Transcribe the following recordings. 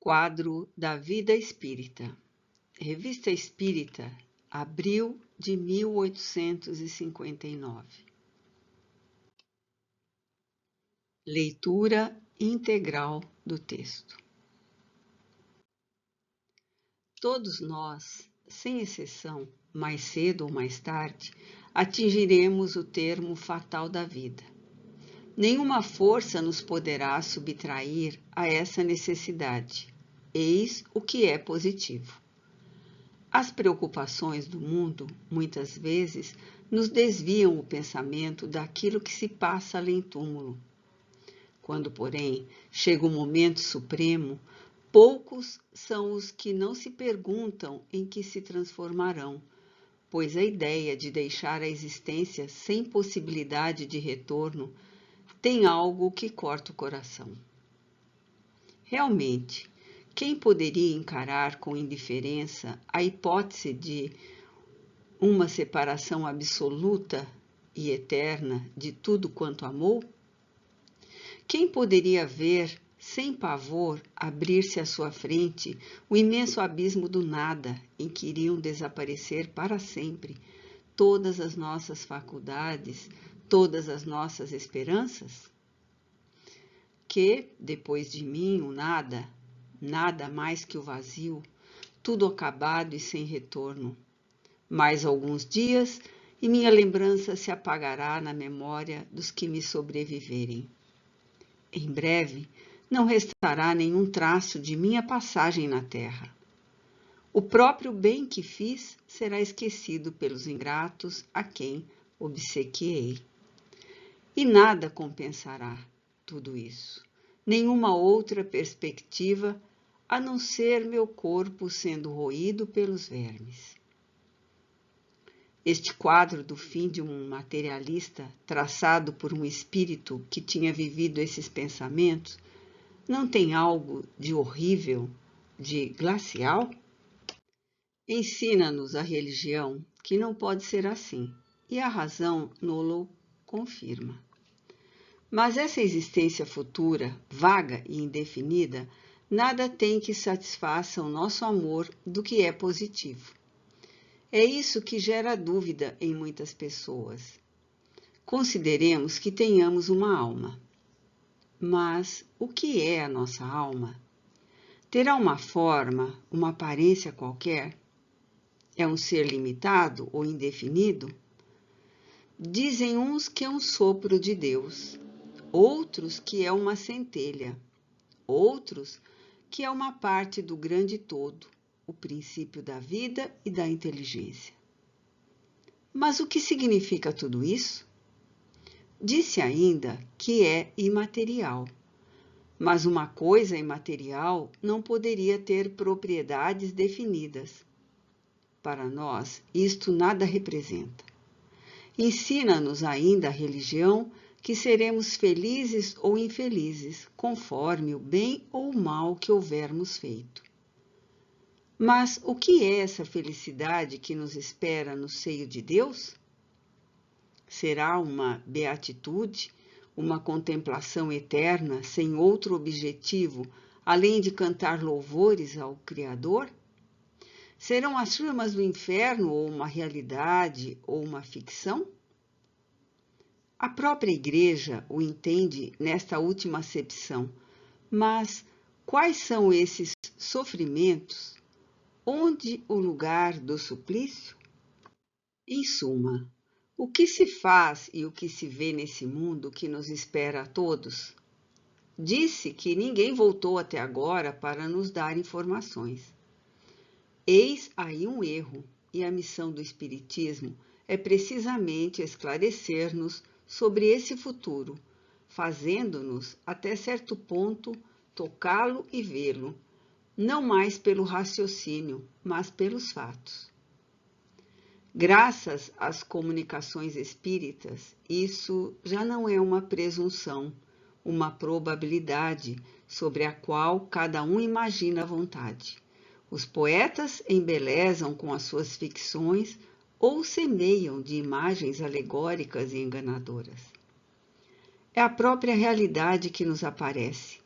Quadro da Vida Espírita. Revista Espírita, abril de 1859. Leitura integral do texto. Todos nós, sem exceção, mais cedo ou mais tarde, atingiremos o termo fatal da vida. Nenhuma força nos poderá subtrair a essa necessidade. Eis o que é positivo. As preocupações do mundo, muitas vezes, nos desviam o pensamento daquilo que se passa além-túmulo. Quando, porém, chega o momento supremo, poucos são os que não se perguntam em que se transformarão, pois a ideia de deixar a existência sem possibilidade de retorno tem algo que corta o coração. Realmente, quem poderia encarar com indiferença a hipótese de uma separação absoluta e eterna de tudo quanto amou? Quem poderia ver, sem pavor, abrir-se à sua frente o imenso abismo do nada em que iriam desaparecer para sempre todas as nossas faculdades, todas as nossas esperanças? Que, depois de mim, o nada, nada mais que o vazio, tudo acabado e sem retorno. Mais alguns dias e minha lembrança se apagará na memória dos que me sobreviverem. Em breve, não restará nenhum traço de minha passagem na terra. O próprio bem que fiz será esquecido pelos ingratos a quem obsequiei. E nada compensará tudo isso, nenhuma outra perspectiva a não ser meu corpo sendo roído pelos vermes. Este quadro do fim de um materialista, traçado por um espírito que tinha vivido esses pensamentos, não tem algo de horrível, de glacial? Ensina-nos a religião que não pode ser assim, e a razão nolo confirma. Mas essa existência futura, vaga e indefinida, nada tem que satisfaça o nosso amor do que é positivo. É isso que gera dúvida em muitas pessoas. Consideremos que tenhamos uma alma. Mas o que é a nossa alma? Terá uma forma, uma aparência qualquer? É um ser limitado ou indefinido? Dizem uns que é um sopro de Deus, outros que é uma centelha, outros que é uma parte do grande todo, o princípio da vida e da inteligência. Mas o que significa tudo isso? Disse ainda que é imaterial, mas uma coisa imaterial não poderia ter propriedades definidas. Para nós, isto nada representa. Ensina-nos ainda a religião que seremos felizes ou infelizes, conforme o bem ou o mal que houvermos feito. Mas o que é essa felicidade que nos espera no seio de Deus? Será uma beatitude, uma contemplação eterna sem outro objetivo, além de cantar louvores ao Criador? Serão as chamas do inferno ou uma realidade ou uma ficção? A própria Igreja o entende nesta última acepção, mas quais são esses sofrimentos? Onde o lugar do suplício? Em suma, o que se faz e o que se vê nesse mundo que nos espera a todos? Disse que ninguém voltou até agora para nos dar informações. Eis aí um erro, e a missão do Espiritismo é precisamente esclarecer-nos sobre esse futuro, fazendo-nos, até certo ponto, tocá-lo e vê-lo, não mais pelo raciocínio, mas pelos fatos. Graças às comunicações espíritas, isso já não é uma presunção, uma probabilidade sobre a qual cada um imagina à vontade. Os poetas embelezam com as suas ficções ou semeiam de imagens alegóricas e enganadoras. É a própria realidade que nos aparece,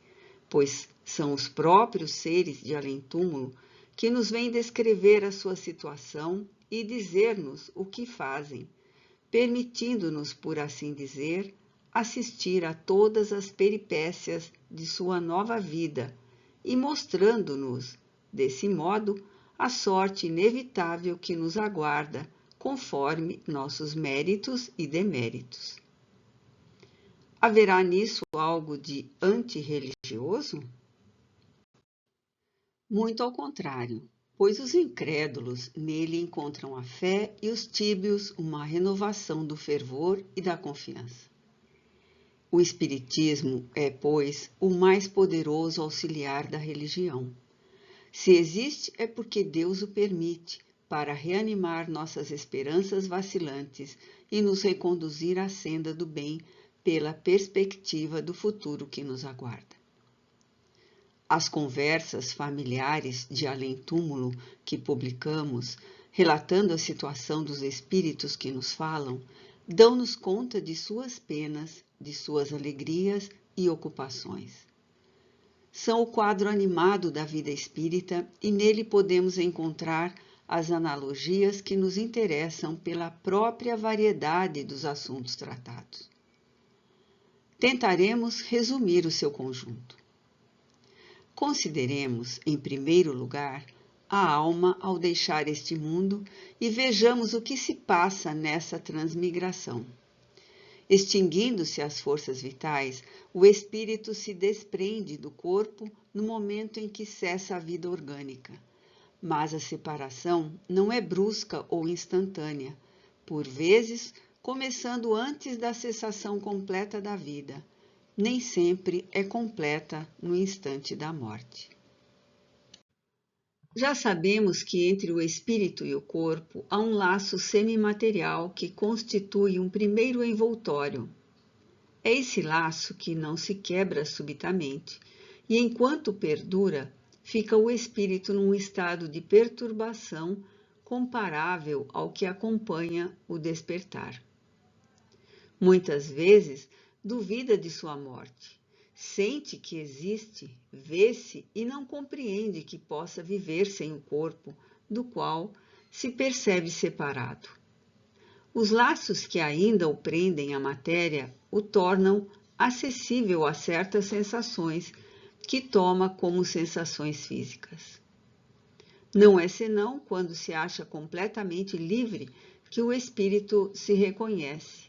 pois são os próprios seres de além-túmulo que nos vêm descrever a sua situação e dizer-nos o que fazem, permitindo-nos, por assim dizer, assistir a todas as peripécias de sua nova vida e mostrando-nos, desse modo, a sorte inevitável que nos aguarda, conforme nossos méritos e deméritos. Haverá nisso algo de antirreligioso? Muito ao contrário, pois os incrédulos nele encontram a fé e os tíbios uma renovação do fervor e da confiança. O Espiritismo é, pois, o mais poderoso auxiliar da religião. Se existe, é porque Deus o permite, para reanimar nossas esperanças vacilantes e nos reconduzir à senda do bem pela perspectiva do futuro que nos aguarda. As conversas familiares de além-túmulo que publicamos, relatando a situação dos espíritos que nos falam, dão-nos conta de suas penas, de suas alegrias e ocupações. São o quadro animado da vida espírita e nele podemos encontrar as analogias que nos interessam pela própria variedade dos assuntos tratados. Tentaremos resumir o seu conjunto. Consideremos, em primeiro lugar, a alma ao deixar este mundo e vejamos o que se passa nessa transmigração. Extinguindo-se as forças vitais, o espírito se desprende do corpo no momento em que cessa a vida orgânica. Mas a separação não é brusca ou instantânea, por vezes começando antes da cessação completa da vida. Nem sempre é completa no instante da morte. Já sabemos que entre o espírito e o corpo há um laço semimaterial que constitui um primeiro envoltório. É esse laço que não se quebra subitamente, e enquanto perdura, fica o espírito num estado de perturbação comparável ao que acompanha o despertar. Muitas vezes, duvida de sua morte, sente que existe, vê-se e não compreende que possa viver sem o corpo, do qual se percebe separado. Os laços que ainda o prendem à matéria o tornam acessível a certas sensações que toma como sensações físicas. Não é senão quando se acha completamente livre que o espírito se reconhece.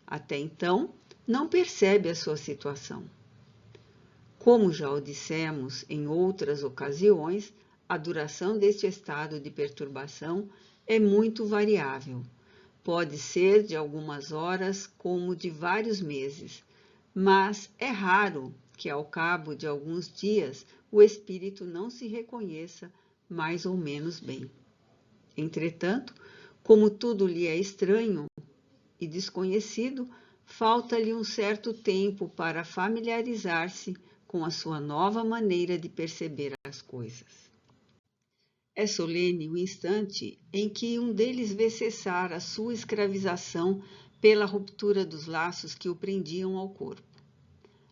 Até então, não percebe a sua situação. Como já o dissemos em outras ocasiões, a duração deste estado de perturbação é muito variável. Pode ser de algumas horas como de vários meses, mas é raro que ao cabo de alguns dias o espírito não se reconheça mais ou menos bem. Entretanto, como tudo lhe é estranho e desconhecido, falta-lhe um certo tempo para familiarizar-se com a sua nova maneira de perceber as coisas. É solene o instante em que um deles vê cessar a sua escravização pela ruptura dos laços que o prendiam ao corpo.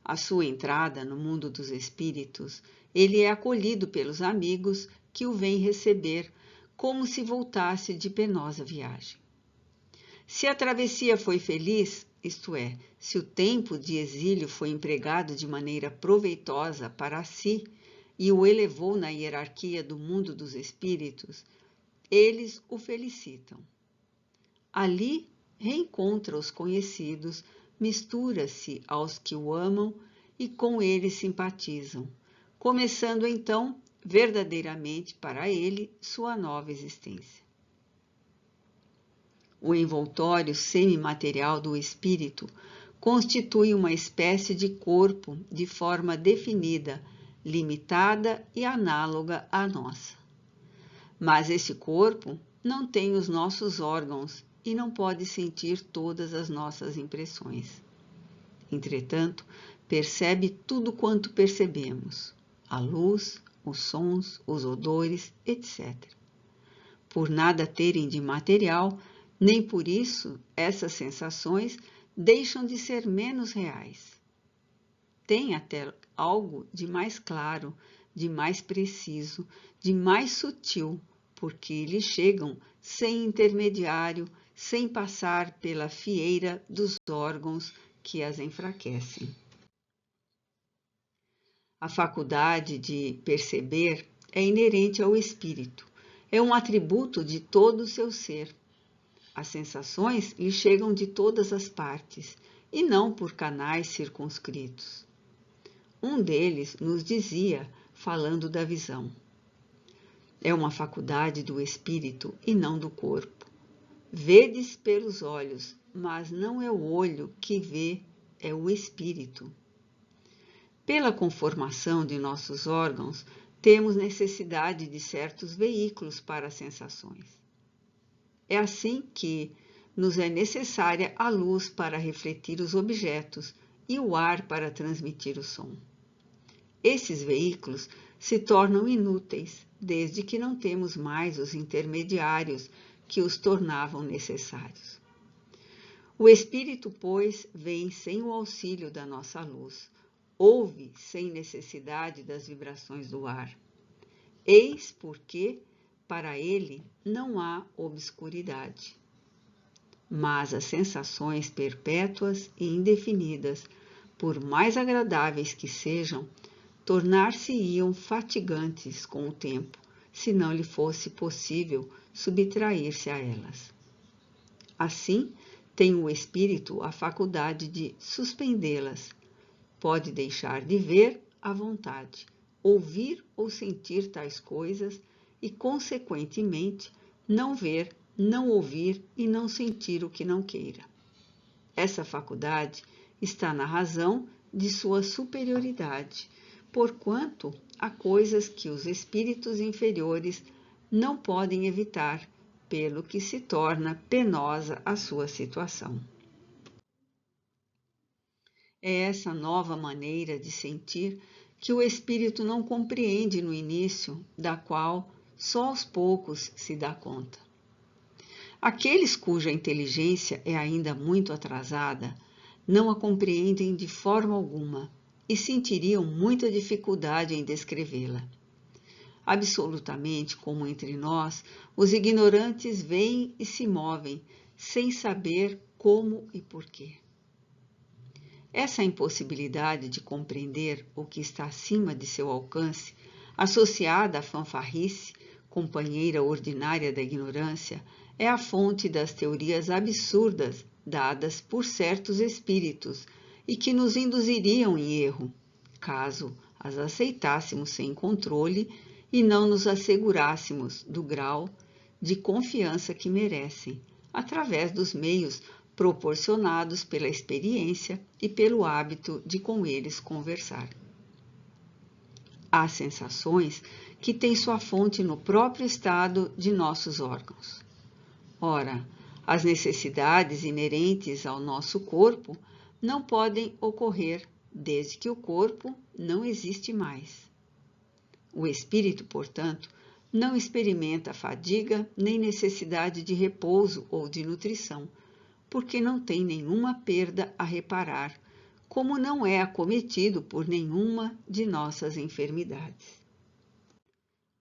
À sua entrada no mundo dos espíritos, ele é acolhido pelos amigos que o vêm receber, como se voltasse de penosa viagem. Se a travessia foi feliz, isto é, se o tempo de exílio foi empregado de maneira proveitosa para si e o elevou na hierarquia do mundo dos espíritos, eles o felicitam. Ali reencontra os conhecidos, mistura-se aos que o amam e com eles simpatizam, começando então verdadeiramente para ele sua nova existência. O envoltório semimaterial do espírito constitui uma espécie de corpo de forma definida, limitada e análoga à nossa. Mas esse corpo não tem os nossos órgãos e não pode sentir todas as nossas impressões. Entretanto, percebe tudo quanto percebemos, a luz, os sons, os odores, etc. Por nada terem de material, nem por isso essas sensações deixam de ser menos reais. Tem até algo de mais claro, de mais preciso, de mais sutil, porque lhe chegam sem intermediário, sem passar pela fieira dos órgãos que as enfraquecem. A faculdade de perceber é inerente ao espírito, é um atributo de todo o seu ser. As sensações lhe chegam de todas as partes, e não por canais circunscritos. Um deles nos dizia, falando da visão: é uma faculdade do espírito e não do corpo. Vedes pelos olhos, mas não é o olho que vê, é o espírito. Pela conformação de nossos órgãos, temos necessidade de certos veículos para as sensações. É assim que nos é necessária a luz para refletir os objetos e o ar para transmitir o som. Esses veículos se tornam inúteis desde que não temos mais os intermediários que os tornavam necessários. O espírito, pois, vem sem o auxílio da nossa luz, ouve sem necessidade das vibrações do ar. Eis porque, para ele, não há obscuridade. Mas as sensações perpétuas e indefinidas, por mais agradáveis que sejam, tornar-se-iam fatigantes com o tempo, se não lhe fosse possível subtrair-se a elas. Assim, tem o espírito a faculdade de suspendê-las. Pode deixar de ver à vontade, ouvir ou sentir tais coisas e, consequentemente, não ver, não ouvir e não sentir o que não queira. Essa faculdade está na razão de sua superioridade, porquanto há coisas que os espíritos inferiores não podem evitar, pelo que se torna penosa a sua situação. É essa nova maneira de sentir que o espírito não compreende no início, da qual só aos poucos se dá conta. Aqueles cuja inteligência é ainda muito atrasada não a compreendem de forma alguma e sentiriam muita dificuldade em descrevê-la. Absolutamente como entre nós, os ignorantes vêm e se movem sem saber como e porquê. Essa impossibilidade de compreender o que está acima de seu alcance, associada à fanfarrice, companheira ordinária da ignorância, é a fonte das teorias absurdas dadas por certos espíritos e que nos induziriam em erro, caso as aceitássemos sem controle e não nos assegurássemos do grau de confiança que merecem, através dos meios proporcionados pela experiência e pelo hábito de com eles conversar. Há sensações que têm sua fonte no próprio estado de nossos órgãos. Ora, as necessidades inerentes ao nosso corpo não podem ocorrer desde que o corpo não existe mais. O espírito, portanto, não experimenta fadiga nem necessidade de repouso ou de nutrição, porque não tem nenhuma perda a reparar, como não é acometido por nenhuma de nossas enfermidades.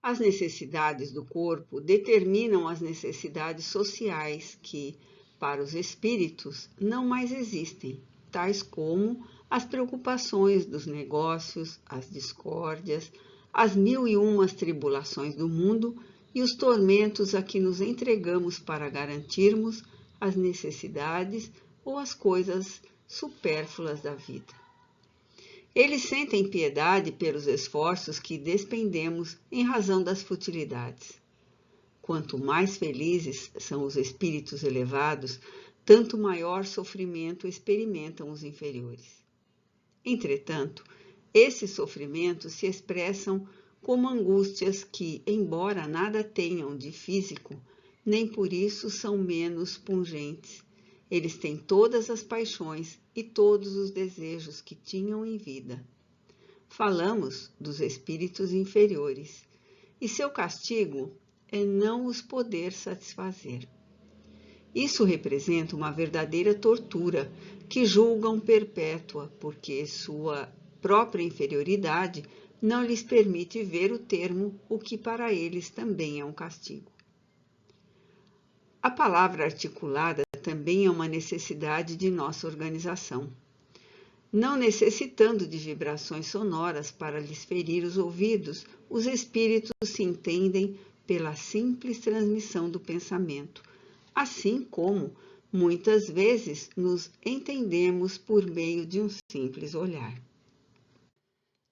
As necessidades do corpo determinam as necessidades sociais que, para os espíritos, não mais existem, tais como as preocupações dos negócios, as discórdias, as 1001 tribulações do mundo e os tormentos a que nos entregamos para garantirmos as necessidades ou as coisas supérfluas da vida. Eles sentem piedade pelos esforços que despendemos em razão das futilidades. Quanto mais felizes são os espíritos elevados, tanto maior sofrimento experimentam os inferiores. Entretanto, esses sofrimentos se expressam como angústias que, embora nada tenham de físico, nem por isso são menos pungentes. Eles têm todas as paixões e todos os desejos que tinham em vida. Falamos dos espíritos inferiores, e seu castigo é não os poder satisfazer. Isso representa uma verdadeira tortura que julgam perpétua, porque sua própria inferioridade não lhes permite ver o termo, o que para eles também é um castigo. A palavra articulada também é uma necessidade de nossa organização. Não necessitando de vibrações sonoras para lhes ferir os ouvidos, os espíritos se entendem pela simples transmissão do pensamento, assim como muitas vezes nos entendemos por meio de um simples olhar.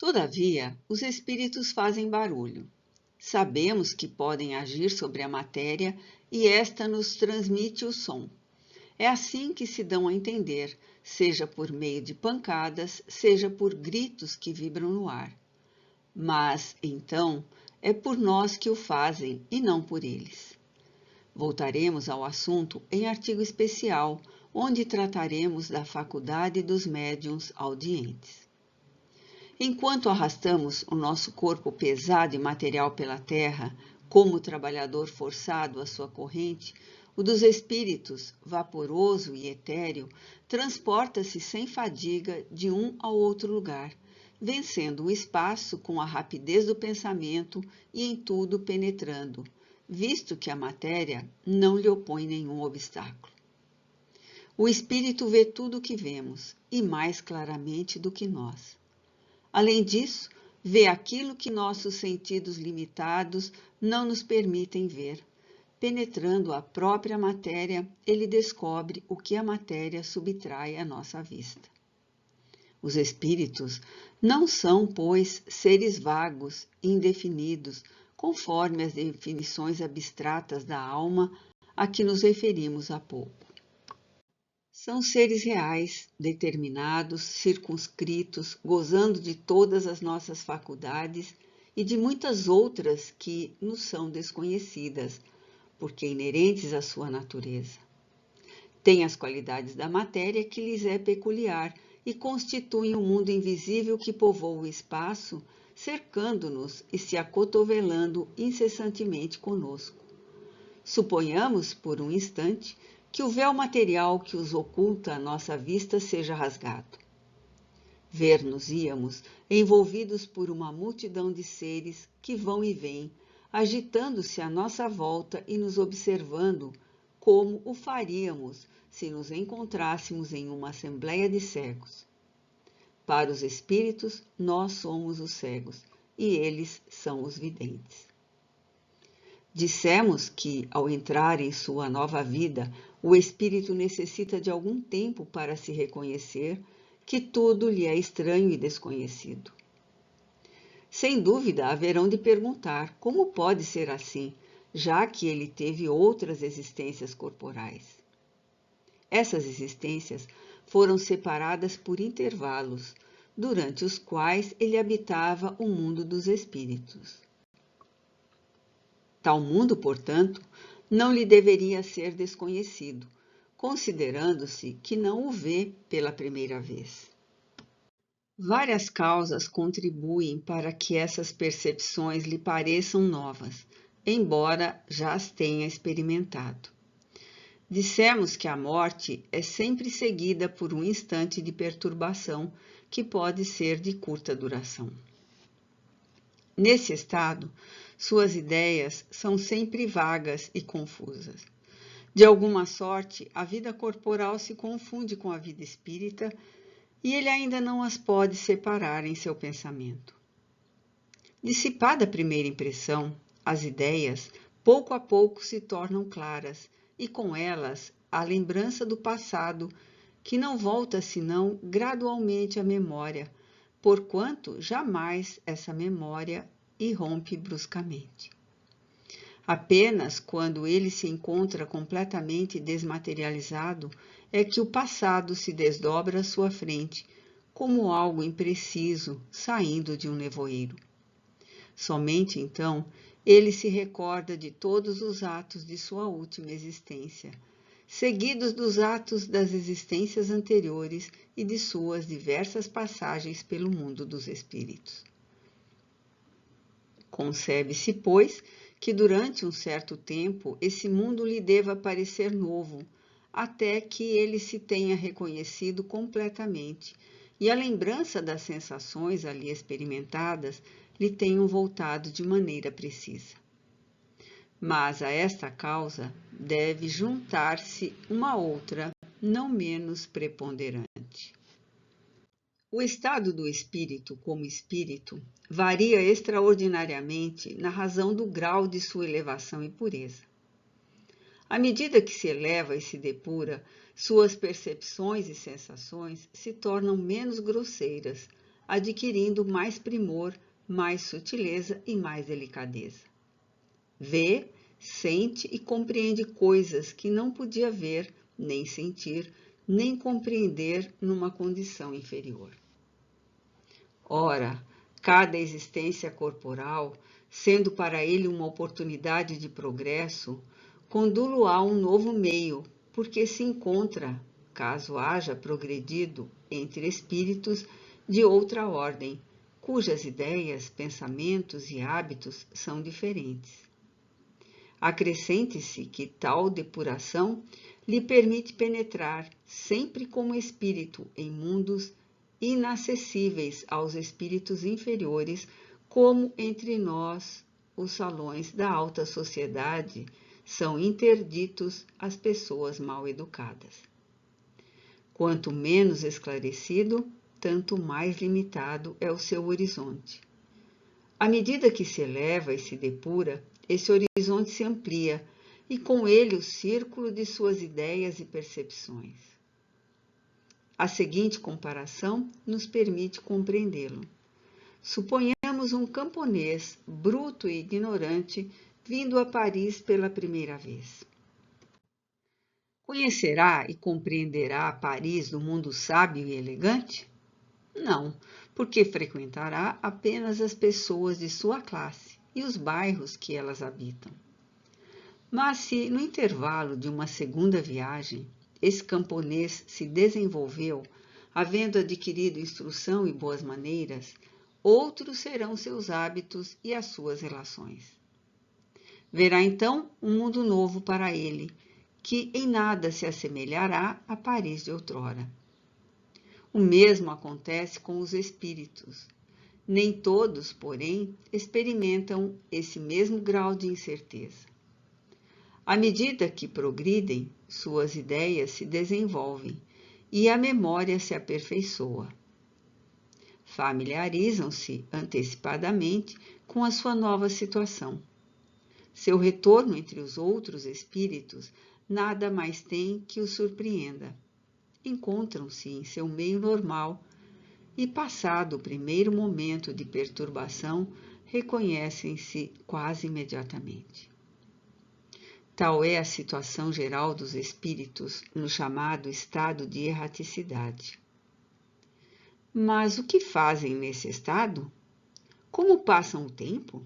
Todavia, os espíritos fazem barulho. Sabemos que podem agir sobre a matéria e esta nos transmite o som. É assim que se dão a entender, seja por meio de pancadas, seja por gritos que vibram no ar. Mas, então, é por nós que o fazem e não por eles. Voltaremos ao assunto em artigo especial, onde trataremos da faculdade dos médiuns audientes. Enquanto arrastamos o nosso corpo pesado e material pela terra, como o trabalhador forçado à sua corrente, o dos espíritos, vaporoso e etéreo, transporta-se sem fadiga de um ao outro lugar, vencendo o espaço com a rapidez do pensamento e em tudo penetrando, visto que a matéria não lhe opõe nenhum obstáculo. O espírito vê tudo o que vemos, e mais claramente do que nós. Além disso, vê aquilo que nossos sentidos limitados não nos permitem ver. Penetrando a própria matéria, ele descobre o que a matéria subtrai à nossa vista. Os espíritos não são, pois, seres vagos, indefinidos, conforme as definições abstratas da alma a que nos referimos há pouco. São seres reais, determinados, circunscritos, gozando de todas as nossas faculdades e de muitas outras que nos são desconhecidas, porque inerentes à sua natureza. Têm as qualidades da matéria que lhes é peculiar e constituem um mundo invisível que povoa o espaço, cercando-nos e se acotovelando incessantemente conosco. Suponhamos, por um instante, que o véu material que os oculta à nossa vista seja rasgado. Ver-nos-íamos envolvidos por uma multidão de seres que vão e vêm, agitando-se à nossa volta e nos observando, como o faríamos se nos encontrássemos em uma assembleia de cegos. Para os espíritos, nós somos os cegos, e eles são os videntes. Dissemos que, ao entrar em sua nova vida, o espírito necessita de algum tempo para se reconhecer que tudo lhe é estranho e desconhecido. Sem dúvida, haverão de perguntar como pode ser assim, já que ele teve outras existências corporais. Essas existências foram separadas por intervalos, durante os quais ele habitava o mundo dos espíritos. Tal mundo, portanto, não lhe deveria ser desconhecido, considerando-se que não o vê pela primeira vez. Várias causas contribuem para que essas percepções lhe pareçam novas, embora já as tenha experimentado. Dissemos que a morte é sempre seguida por um instante de perturbação que pode ser de curta duração. Nesse estado, suas ideias são sempre vagas e confusas. De alguma sorte, a vida corporal se confunde com a vida espírita e ele ainda não as pode separar em seu pensamento. Dissipada a primeira impressão, as ideias, pouco a pouco, se tornam claras e com elas a lembrança do passado, que não volta senão gradualmente à memória, porquanto jamais essa memória irrompe bruscamente. Apenas quando ele se encontra completamente desmaterializado é que o passado se desdobra à sua frente, como algo impreciso saindo de um nevoeiro. Somente então ele se recorda de todos os atos de sua última existência, seguidos dos atos das existências anteriores e de suas diversas passagens pelo mundo dos espíritos. Concebe-se, pois, que durante um certo tempo esse mundo lhe deva parecer novo, até que ele se tenha reconhecido completamente e a lembrança das sensações ali experimentadas lhe tenham voltado de maneira precisa. Mas a esta causa deve juntar-se uma outra, não menos preponderante. O estado do espírito, como espírito, varia extraordinariamente na razão do grau de sua elevação e pureza. À medida que se eleva e se depura, suas percepções e sensações se tornam menos grosseiras, adquirindo mais primor, mais sutileza e mais delicadeza. Vê, sente e compreende coisas que não podia ver, nem sentir, nem compreender numa condição inferior. Ora, cada existência corporal, sendo para ele uma oportunidade de progresso, condulo a um novo meio, porque se encontra, caso haja progredido, entre espíritos de outra ordem, cujas ideias, pensamentos e hábitos são diferentes. Acrescente-se que tal depuração lhe permite penetrar, sempre como espírito, em mundos inacessíveis aos espíritos inferiores, como entre nós os salões da alta sociedade são interditos às pessoas mal educadas. Quanto menos esclarecido, tanto mais limitado é o seu horizonte. À medida que se eleva e se depura, esse horizonte se amplia e com ele o círculo de suas ideias e percepções. A seguinte comparação nos permite compreendê-lo. Suponhamos um camponês bruto e ignorante vindo a Paris pela primeira vez. Conhecerá e compreenderá Paris do mundo sábio e elegante? Não, porque frequentará apenas as pessoas de sua classe e os bairros que elas habitam. Mas se, no intervalo de uma segunda viagem, esse camponês se desenvolveu, havendo adquirido instrução e boas maneiras, outros serão seus hábitos e as suas relações. Verá então um mundo novo para ele, que em nada se assemelhará a Paris de outrora. O mesmo acontece com os espíritos. Nem todos, porém, experimentam esse mesmo grau de incerteza. À medida que progridem, suas ideias se desenvolvem e a memória se aperfeiçoa. Familiarizam-se antecipadamente com a sua nova situação. Seu retorno entre os outros espíritos nada mais tem que os surpreenda. Encontram-se em seu meio normal e, passado o primeiro momento de perturbação, reconhecem-se quase imediatamente. Tal é a situação geral dos espíritos no chamado estado de erraticidade. Mas o que fazem nesse estado? Como passam o tempo?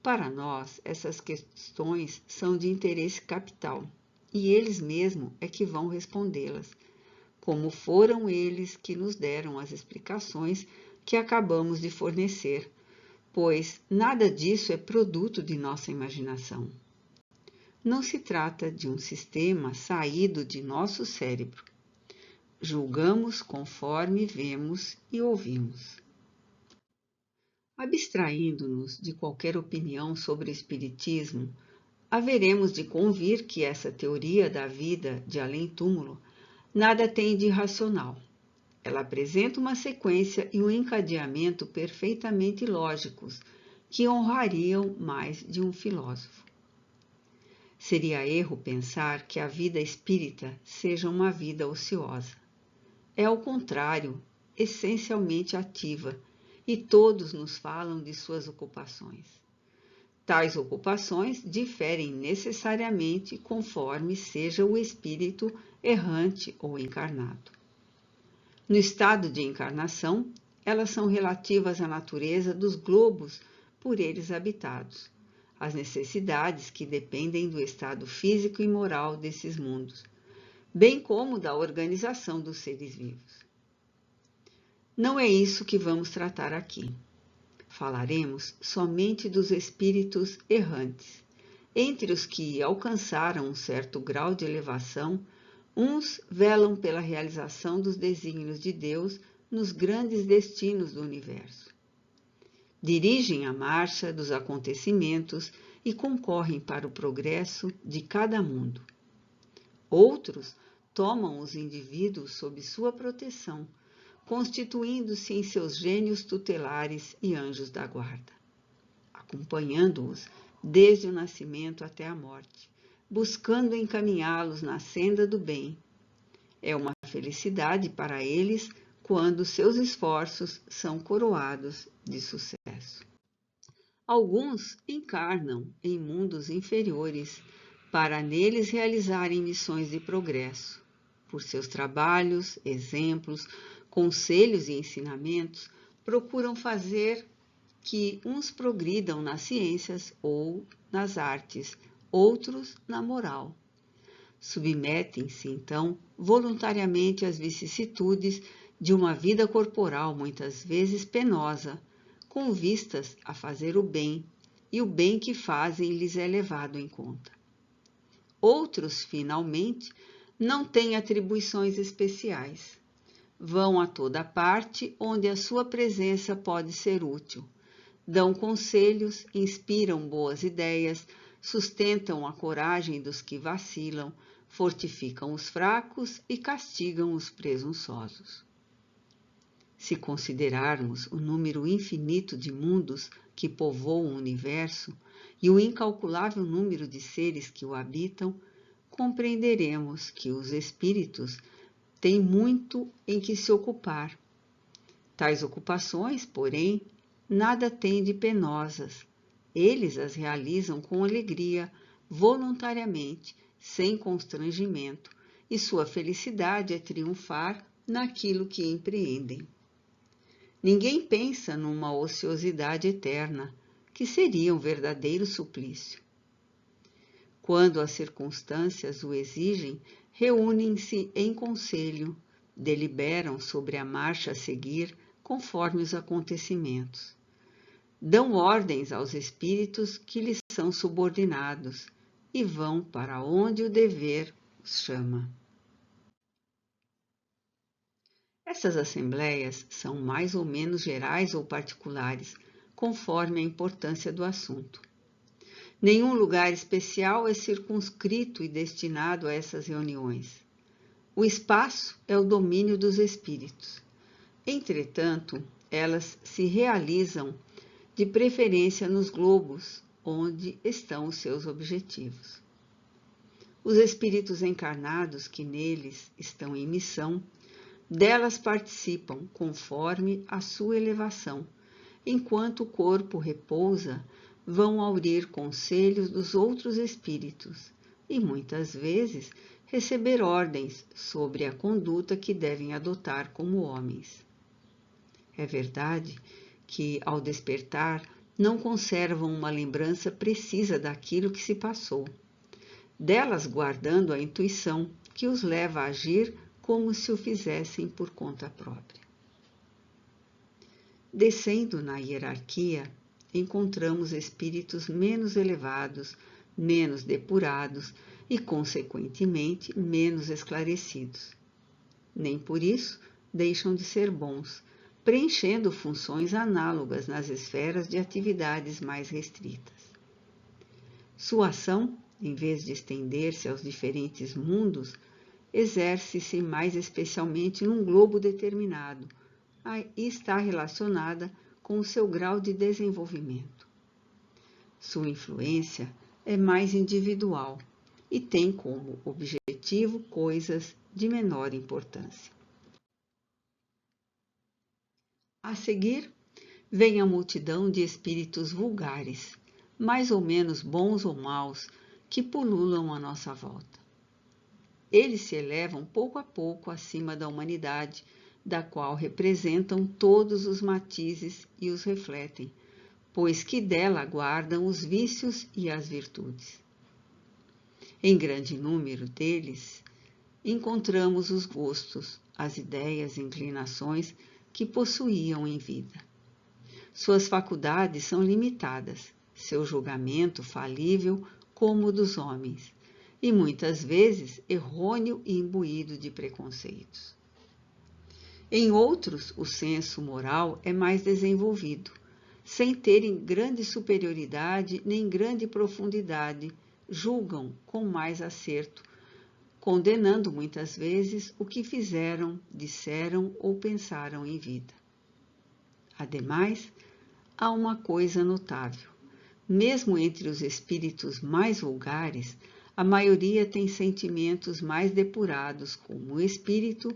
Para nós, essas questões são de interesse capital, e eles mesmos é que vão respondê-las, como foram eles que nos deram as explicações que acabamos de fornecer, pois nada disso é produto de nossa imaginação. Não se trata de um sistema saído de nosso cérebro. Julgamos conforme vemos e ouvimos. Abstraindo-nos de qualquer opinião sobre o espiritismo, haveremos de convir que essa teoria da vida de além-túmulo nada tem de irracional. Ela apresenta uma sequência e um encadeamento perfeitamente lógicos que honrariam mais de um filósofo. Seria erro pensar que a vida espírita seja uma vida ociosa. É ao contrário, essencialmente ativa, e todos nos falam de suas ocupações. Tais ocupações diferem necessariamente conforme seja o espírito errante ou encarnado. No estado de encarnação, elas são relativas à natureza dos globos por eles habitados, às necessidades que dependem do estado físico e moral desses mundos, bem como da organização dos seres vivos. Não é isso que vamos tratar aqui. Falaremos somente dos espíritos errantes, entre os que alcançaram um certo grau de elevação, Uns velam pela realização dos desígnios de Deus nos grandes destinos do universo. Dirigem a marcha dos acontecimentos e concorrem para o progresso de cada mundo. Outros tomam os indivíduos sob sua proteção, constituindo-se em seus gênios tutelares e anjos da guarda, acompanhando-os desde o nascimento até a morte, buscando encaminhá-los na senda do bem. É uma felicidade para eles quando seus esforços são coroados de sucesso. Alguns encarnam em mundos inferiores para neles realizarem missões de progresso. Por seus trabalhos, exemplos, conselhos e ensinamentos, procuram fazer que uns progridam nas ciências ou nas artes, outros na moral. Submetem-se, então, voluntariamente às vicissitudes de uma vida corporal muitas vezes penosa, com vistas a fazer o bem, e o bem que fazem lhes é levado em conta. Outros, finalmente, não têm atribuições especiais. Vão a toda parte onde a sua presença pode ser útil. Dão conselhos, inspiram boas ideias, sustentam a coragem dos que vacilam, fortificam os fracos e castigam os presunçosos. Se considerarmos o número infinito de mundos que povoam o universo e o incalculável número de seres que o habitam, compreenderemos que os espíritos têm muito em que se ocupar. Tais ocupações, porém, nada têm de penosas. Eles as realizam com alegria, voluntariamente, sem constrangimento, e sua felicidade é triunfar naquilo que empreendem. Ninguém pensa numa ociosidade eterna, que seria um verdadeiro suplício. Quando as circunstâncias o exigem, reúnem-se em conselho, deliberam sobre a marcha a seguir conforme os acontecimentos. Dão ordens aos espíritos que lhes são subordinados e vão para onde o dever os chama. Essas assembleias são mais ou menos gerais ou particulares, conforme a importância do assunto. Nenhum lugar especial é circunscrito e destinado a essas reuniões. O espaço é o domínio dos espíritos. Entretanto, elas se realizam de preferência nos globos, onde estão os seus objetivos. Os espíritos encarnados que neles estão em missão, delas participam conforme a sua elevação. Enquanto o corpo repousa, vão aurir conselhos dos outros espíritos e, muitas vezes, receber ordens sobre a conduta que devem adotar como homens. É verdade que, ao despertar, não conservam uma lembrança precisa daquilo que se passou, delas guardando a intuição que os leva a agir como se o fizessem por conta própria. Descendo na hierarquia, encontramos espíritos menos elevados, menos depurados e, consequentemente, menos esclarecidos. Nem por isso deixam de ser bons, preenchendo funções análogas nas esferas de atividades mais restritas. Sua ação, em vez de estender-se aos diferentes mundos, exerce-se mais especialmente num globo determinado e está relacionada com o seu grau de desenvolvimento. Sua influência é mais individual e tem como objetivo coisas de menor importância. A seguir, vem a multidão de espíritos vulgares, mais ou menos bons ou maus, que pululam à nossa volta. Eles se elevam pouco a pouco acima da humanidade, da qual representam todos os matizes e os refletem, pois que dela guardam os vícios e as virtudes. Em grande número deles, encontramos os gostos, as ideias e inclinações que possuíam em vida. Suas faculdades são limitadas, seu julgamento falível como o dos homens, e muitas vezes errôneo e imbuído de preconceitos. Em outros, o senso moral é mais desenvolvido, sem terem grande superioridade nem grande profundidade, julgam com mais acerto, condenando muitas vezes o que fizeram, disseram ou pensaram em vida. Ademais, há uma coisa notável. Mesmo entre os espíritos mais vulgares, a maioria tem sentimentos mais depurados como espírito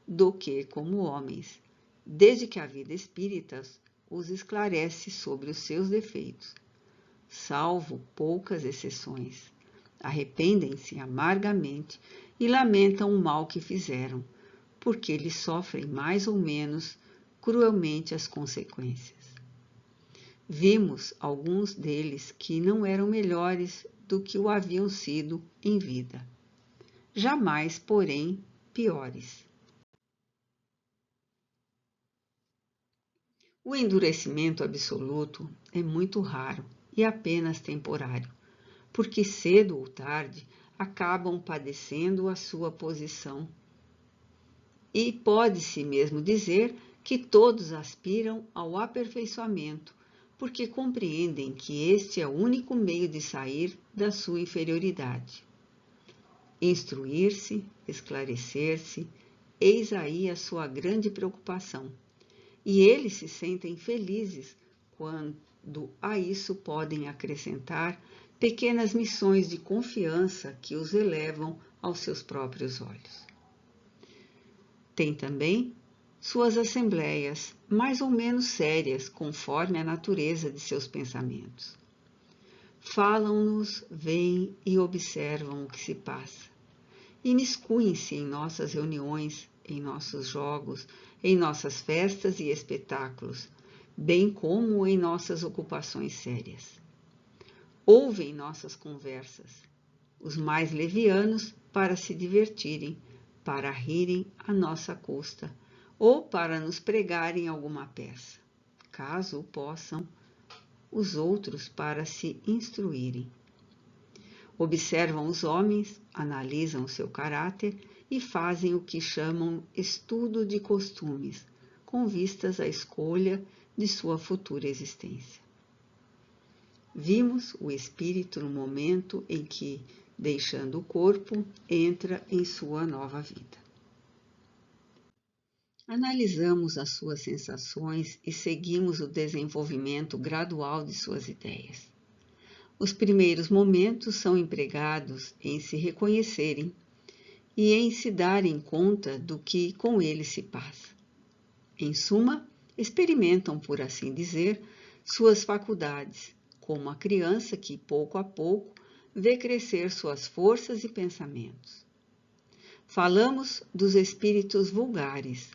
do que como homens, desde que a vida espírita os esclarece sobre os seus defeitos. Salvo poucas exceções, arrependem-se amargamente e lamentam o mal que fizeram, porque lhes sofrem mais ou menos cruelmente as consequências. Vimos alguns deles que não eram melhores do que o haviam sido em vida. Jamais, porém, piores. O endurecimento absoluto é muito raro e apenas temporário, porque cedo ou tarde acabam padecendo a sua posição. E pode-se mesmo dizer que todos aspiram ao aperfeiçoamento, porque compreendem que este é o único meio de sair da sua inferioridade. Instruir-se, esclarecer-se, eis aí a sua grande preocupação. E eles se sentem felizes quando a isso podem acrescentar pequenas missões de confiança que os elevam aos seus próprios olhos. Tem também suas assembleias, mais ou menos sérias, conforme a natureza de seus pensamentos. Falam-nos, veem e observam o que se passa. Imiscuem-se em nossas reuniões, em nossos jogos, em nossas festas e espetáculos, bem como em nossas ocupações sérias. Ouvem nossas conversas, os mais levianos para se divertirem, para rirem à nossa custa, ou para nos pregarem alguma peça, caso o possam, os outros para se instruírem. Observam os homens, analisam o seu caráter e fazem o que chamam estudo de costumes, com vistas à escolha de sua futura existência. Vimos o espírito no momento em que, deixando o corpo, entra em sua nova vida. Analisamos as suas sensações e seguimos o desenvolvimento gradual de suas ideias. Os primeiros momentos são empregados em se reconhecerem e em se darem conta do que com eles se passa. Em suma, experimentam, por assim dizer, suas faculdades, como a criança que, pouco a pouco, vê crescer suas forças e pensamentos. Falamos dos espíritos vulgares,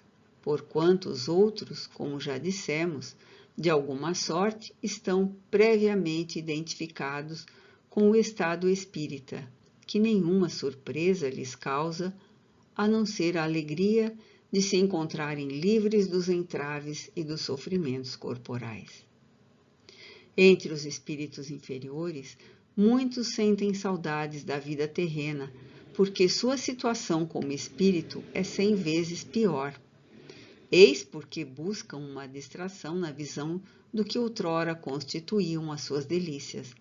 porquanto os outros, como já dissemos, de alguma sorte estão previamente identificados com o estado espírita, que nenhuma surpresa lhes causa, a não ser a alegria de se encontrarem livres dos entraves e dos sofrimentos corporais. Entre os espíritos inferiores, muitos sentem saudades da vida terrena, porque sua situação como espírito é 100 vezes pior. Eis porque buscam uma distração na visão do que outrora constituíam as suas delícias,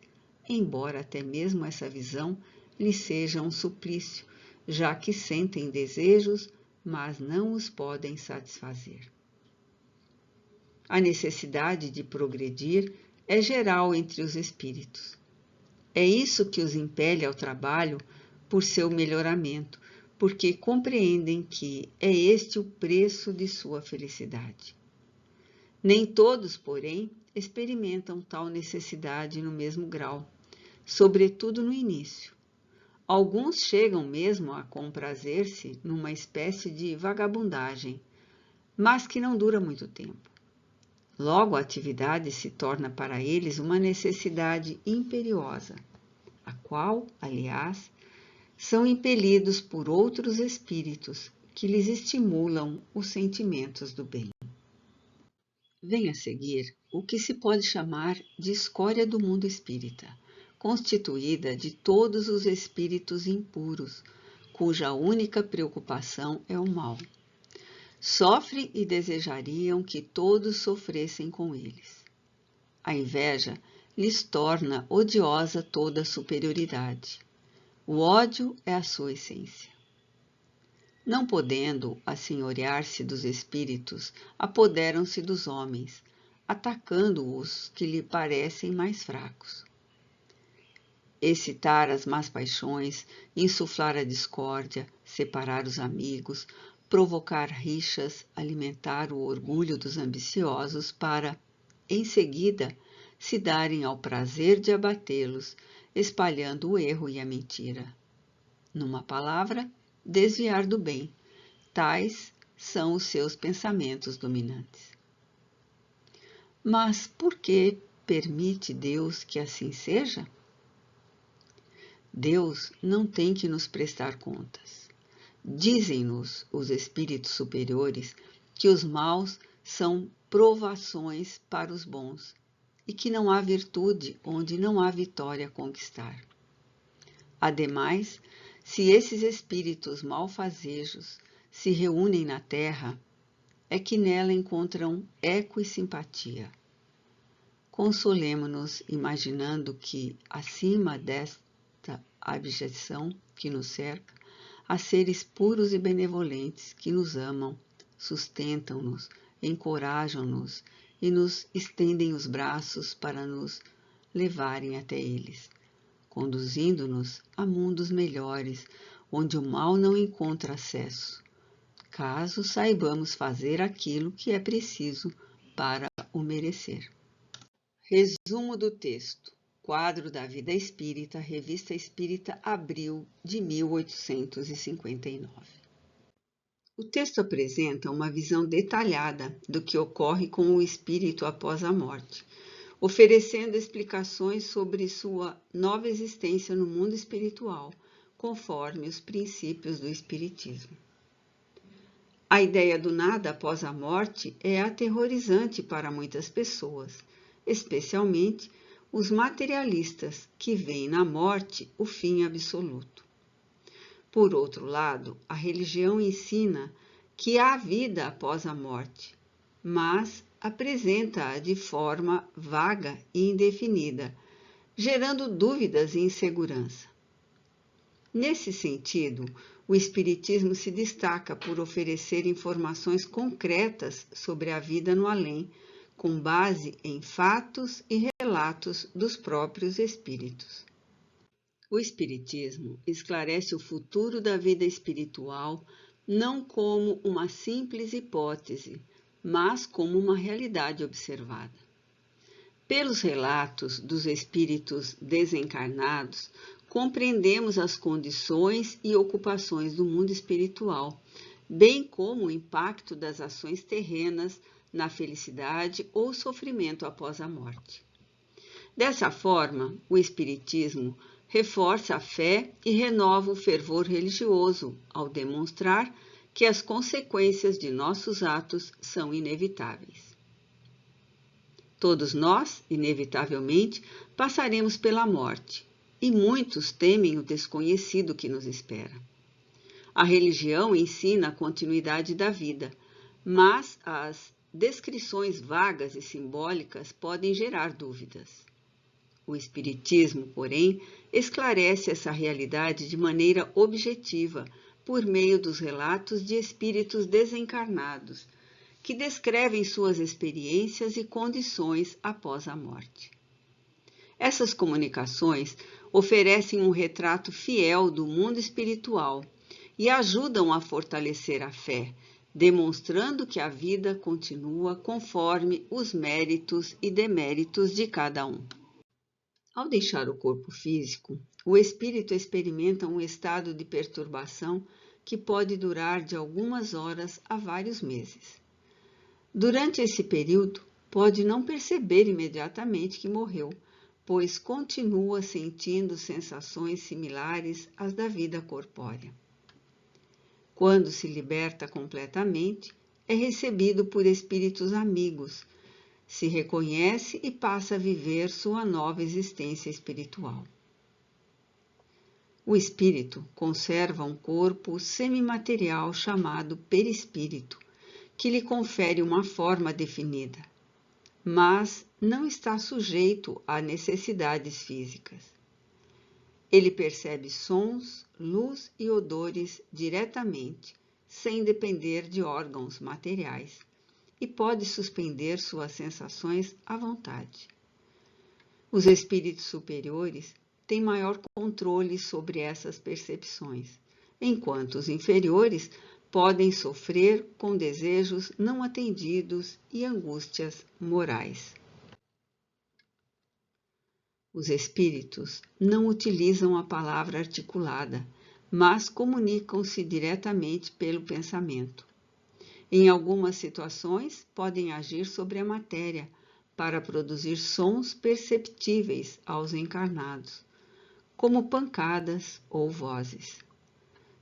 embora até mesmo essa visão lhes seja um suplício, já que sentem desejos, mas não os podem satisfazer. A necessidade de progredir é geral entre os espíritos. É isso que os impele ao trabalho por seu melhoramento, porque compreendem que é este o preço de sua felicidade. Nem todos, porém, experimentam tal necessidade no mesmo grau, sobretudo no início. Alguns chegam mesmo a comprazer-se numa espécie de vagabundagem, mas que não dura muito tempo. Logo a atividade se torna para eles uma necessidade imperiosa, a qual, aliás, são impelidos por outros espíritos que lhes estimulam os sentimentos do bem. Vem a seguir o que se pode chamar de escória do mundo espírita, constituída de todos os espíritos impuros, cuja única preocupação é o mal. Sofrem e desejariam que todos sofressem com eles. A inveja lhes torna odiosa toda a superioridade. O ódio é a sua essência. Não podendo assenhorear-se dos espíritos, apoderam-se dos homens, atacando-os que lhe parecem mais fracos. Excitar as más paixões, insuflar a discórdia, separar os amigos, provocar rixas, alimentar o orgulho dos ambiciosos para, em seguida, se darem ao prazer de abatê-los, espalhando o erro e a mentira. Numa palavra, desviar do bem. Tais são os seus pensamentos dominantes. Mas por que permite Deus que assim seja? Deus não tem que nos prestar contas. Dizem-nos os espíritos superiores que os maus são provações para os bons e que não há virtude onde não há vitória a conquistar. Ademais, se esses espíritos malfazejos se reúnem na Terra, é que nela encontram eco e simpatia. Consolemo-nos imaginando que, acima desta abjeção que nos cerca, há seres puros e benevolentes que nos amam, sustentam-nos, encorajam-nos e nos estendem os braços para nos levarem até eles, conduzindo-nos a mundos melhores, onde o mal não encontra acesso, caso saibamos fazer aquilo que é preciso para o merecer. Resumo do texto. Quadro da Vida Espírita, Revista Espírita, abril de 1859. O texto apresenta uma visão detalhada do que ocorre com o espírito após a morte, oferecendo explicações sobre sua nova existência no mundo espiritual, conforme os princípios do Espiritismo. A ideia do nada após a morte é aterrorizante para muitas pessoas, especialmente os materialistas que veem na morte o fim absoluto. Por outro lado, a religião ensina que há vida após a morte, mas apresenta-a de forma vaga e indefinida, gerando dúvidas e insegurança. Nesse sentido, o Espiritismo se destaca por oferecer informações concretas sobre a vida no além, com base em fatos e relatos dos próprios espíritos. O Espiritismo esclarece o futuro da vida espiritual não como uma simples hipótese, mas como uma realidade observada. Pelos relatos dos espíritos desencarnados, compreendemos as condições e ocupações do mundo espiritual, bem como o impacto das ações terrenas na felicidade ou sofrimento após a morte. Dessa forma, o Espiritismo reforça a fé e renova o fervor religioso ao demonstrar que as consequências de nossos atos são inevitáveis. Todos nós, inevitavelmente, passaremos pela morte, e muitos temem o desconhecido que nos espera. A religião ensina a continuidade da vida, mas as descrições vagas e simbólicas podem gerar dúvidas. O Espiritismo, porém, esclarece essa realidade de maneira objetiva por meio dos relatos de espíritos desencarnados, que descrevem suas experiências e condições após a morte. Essas comunicações oferecem um retrato fiel do mundo espiritual e ajudam a fortalecer a fé, demonstrando que a vida continua conforme os méritos e deméritos de cada um. Ao deixar o corpo físico, o espírito experimenta um estado de perturbação que pode durar de algumas horas a vários meses. Durante esse período, pode não perceber imediatamente que morreu, pois continua sentindo sensações similares às da vida corpórea. Quando se liberta completamente, é recebido por espíritos amigos, se reconhece e passa a viver sua nova existência espiritual. O espírito conserva um corpo semimaterial chamado perispírito, que lhe confere uma forma definida, mas não está sujeito a necessidades físicas. Ele percebe sons, luz e odores diretamente, sem depender de órgãos materiais, e pode suspender suas sensações à vontade. Os espíritos superiores têm maior controle sobre essas percepções, enquanto os inferiores podem sofrer com desejos não atendidos e angústias morais. Os espíritos não utilizam a palavra articulada, mas comunicam-se diretamente pelo pensamento. Em algumas situações, podem agir sobre a matéria para produzir sons perceptíveis aos encarnados, como pancadas ou vozes.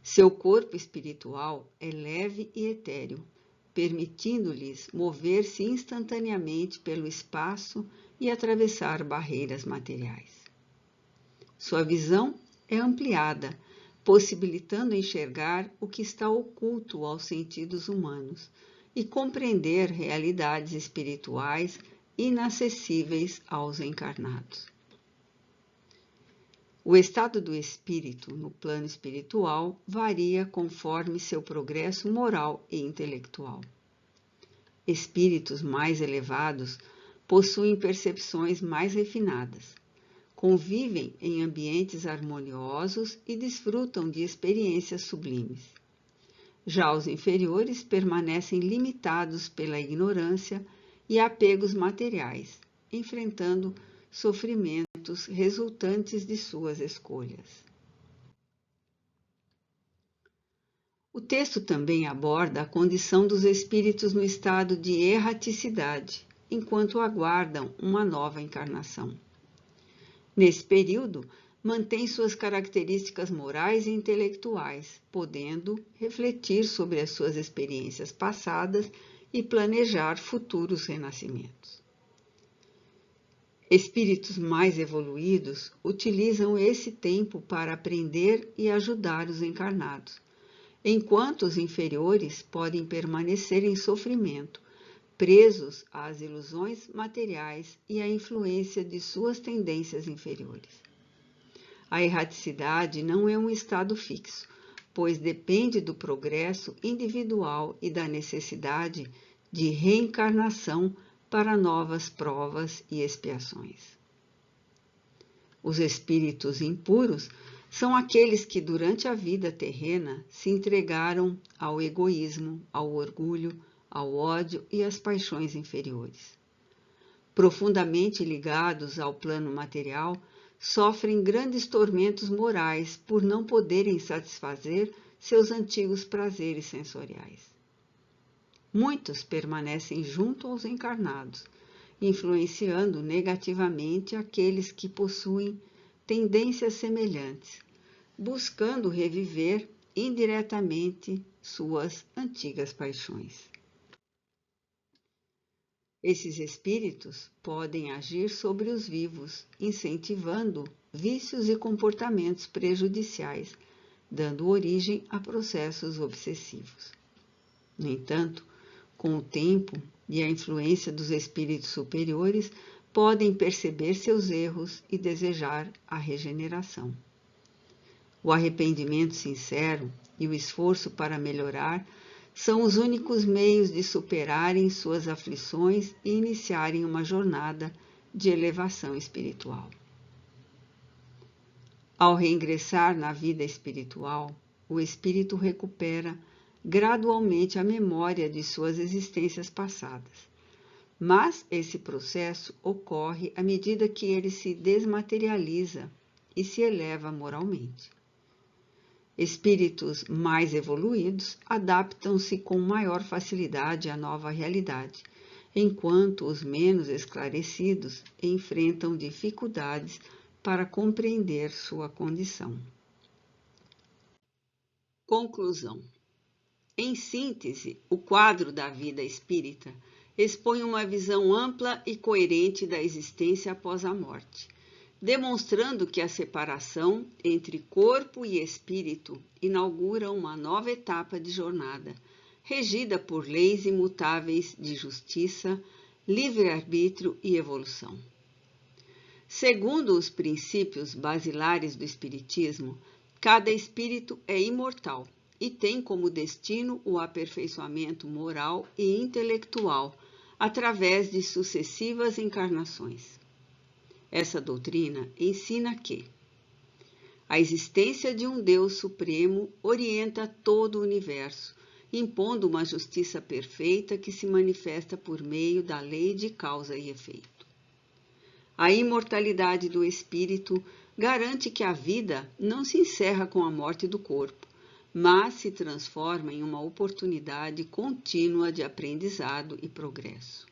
Seu corpo espiritual é leve e etéreo, permitindo-lhes mover-se instantaneamente pelo espaço e atravessar barreiras materiais. Sua visão é ampliada, possibilitando enxergar o que está oculto aos sentidos humanos e compreender realidades espirituais inacessíveis aos encarnados. O estado do espírito no plano espiritual varia conforme seu progresso moral e intelectual. Espíritos mais elevados possuem percepções mais refinadas, convivem em ambientes harmoniosos e desfrutam de experiências sublimes. Já os inferiores permanecem limitados pela ignorância e apegos materiais, enfrentando sofrimentos resultantes de suas escolhas. O texto também aborda a condição dos espíritos no estado de erraticidade, enquanto aguardam uma nova encarnação. Nesse período, mantém suas características morais e intelectuais, podendo refletir sobre as suas experiências passadas e planejar futuros renascimentos. Espíritos mais evoluídos utilizam esse tempo para aprender e ajudar os encarnados, enquanto os inferiores podem permanecer em sofrimento, presos às ilusões materiais e à influência de suas tendências inferiores. A erraticidade não é um estado fixo, pois depende do progresso individual e da necessidade de reencarnação para novas provas e expiações. Os espíritos impuros são aqueles que durante a vida terrena se entregaram ao egoísmo, ao orgulho, ao ódio e às paixões inferiores. Profundamente ligados ao plano material, sofrem grandes tormentos morais por não poderem satisfazer seus antigos prazeres sensoriais. Muitos permanecem junto aos encarnados, influenciando negativamente aqueles que possuem tendências semelhantes, buscando reviver indiretamente suas antigas paixões. Esses espíritos podem agir sobre os vivos, incentivando vícios e comportamentos prejudiciais, dando origem a processos obsessivos. No entanto, com o tempo e a influência dos espíritos superiores, podem perceber seus erros e desejar a regeneração. O arrependimento sincero e o esforço para melhorar são os únicos meios de superarem suas aflições e iniciarem uma jornada de elevação espiritual. Ao reingressar na vida espiritual, o espírito recupera gradualmente a memória de suas existências passadas. Mas esse processo ocorre à medida que ele se desmaterializa e se eleva moralmente. Espíritos mais evoluídos adaptam-se com maior facilidade à nova realidade, enquanto os menos esclarecidos enfrentam dificuldades para compreender sua condição. Conclusão. Em síntese, o quadro da vida espírita expõe uma visão ampla e coerente da existência após a morte, demonstrando que a separação entre corpo e espírito inaugura uma nova etapa de jornada, regida por leis imutáveis de justiça, livre-arbítrio e evolução. Segundo os princípios basilares do Espiritismo, cada espírito é imortal e tem como destino o aperfeiçoamento moral e intelectual através de sucessivas encarnações. Essa doutrina ensina que a existência de um Deus Supremo orienta todo o universo, impondo uma justiça perfeita que se manifesta por meio da lei de causa e efeito. A imortalidade do espírito garante que a vida não se encerra com a morte do corpo, mas se transforma em uma oportunidade contínua de aprendizado e progresso.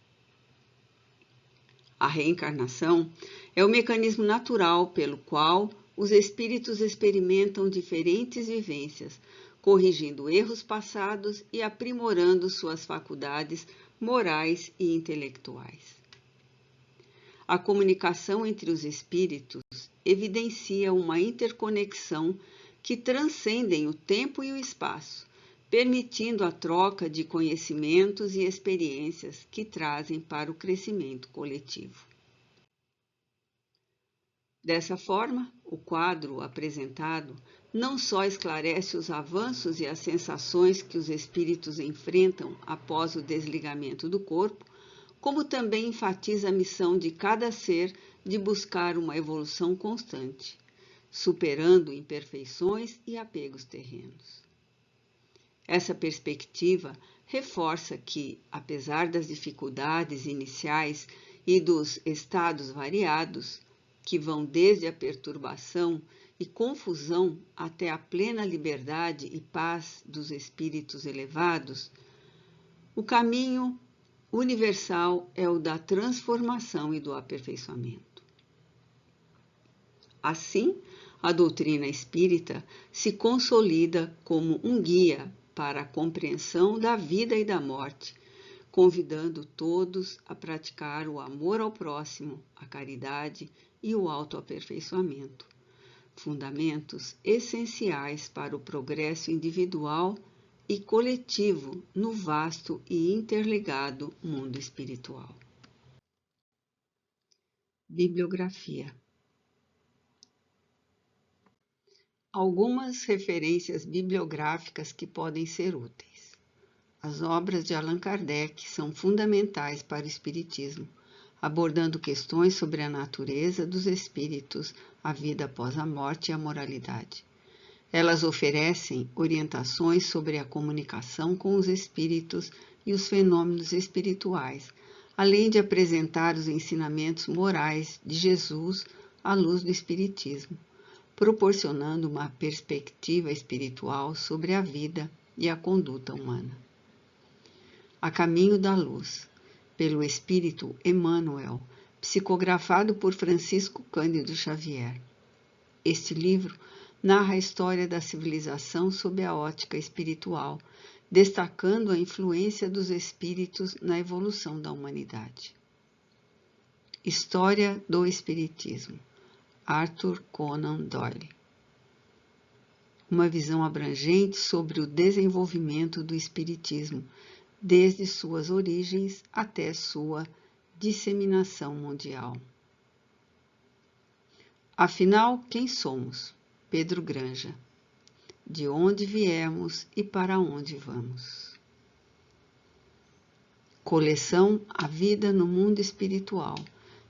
A reencarnação é o mecanismo natural pelo qual os espíritos experimentam diferentes vivências, corrigindo erros passados e aprimorando suas faculdades morais e intelectuais. A comunicação entre os espíritos evidencia uma interconexão que transcendem o tempo e o espaço, permitindo a troca de conhecimentos e experiências que trazem para o crescimento coletivo. Dessa forma, o quadro apresentado não só esclarece os avanços e as sensações que os espíritos enfrentam após o desligamento do corpo, como também enfatiza a missão de cada ser de buscar uma evolução constante, superando imperfeições e apegos terrenos. Essa perspectiva reforça que, apesar das dificuldades iniciais e dos estados variados, que vão desde a perturbação e confusão até a plena liberdade e paz dos espíritos elevados, o caminho universal é o da transformação e do aperfeiçoamento. Assim, a doutrina espírita se consolida como um guia para a compreensão da vida e da morte, convidando todos a praticar o amor ao próximo, a caridade e o autoaperfeiçoamento, fundamentos essenciais para o progresso individual e coletivo no vasto e interligado mundo espiritual. Bibliografia. Algumas referências bibliográficas que podem ser úteis. As obras de Allan Kardec são fundamentais para o Espiritismo, abordando questões sobre a natureza dos espíritos, a vida após a morte e a moralidade. Elas oferecem orientações sobre a comunicação com os espíritos e os fenômenos espirituais, além de apresentar os ensinamentos morais de Jesus à luz do Espiritismo, proporcionando uma perspectiva espiritual sobre a vida e a conduta humana. A Caminho da Luz, pelo Espírito Emmanuel, psicografado por Francisco Cândido Xavier. Este livro narra a história da civilização sob a ótica espiritual, destacando a influência dos espíritos na evolução da humanidade. História do Espiritismo, Arthur Conan Doyle. Uma visão abrangente sobre o desenvolvimento do espiritismo, desde suas origens até sua disseminação mundial. Afinal, quem somos? Pedro Granja. De onde viemos e para onde vamos? Coleção A Vida no Mundo Espiritual,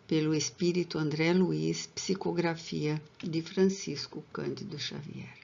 pelo Espírito André Luiz, psicografia de Francisco Cândido Xavier.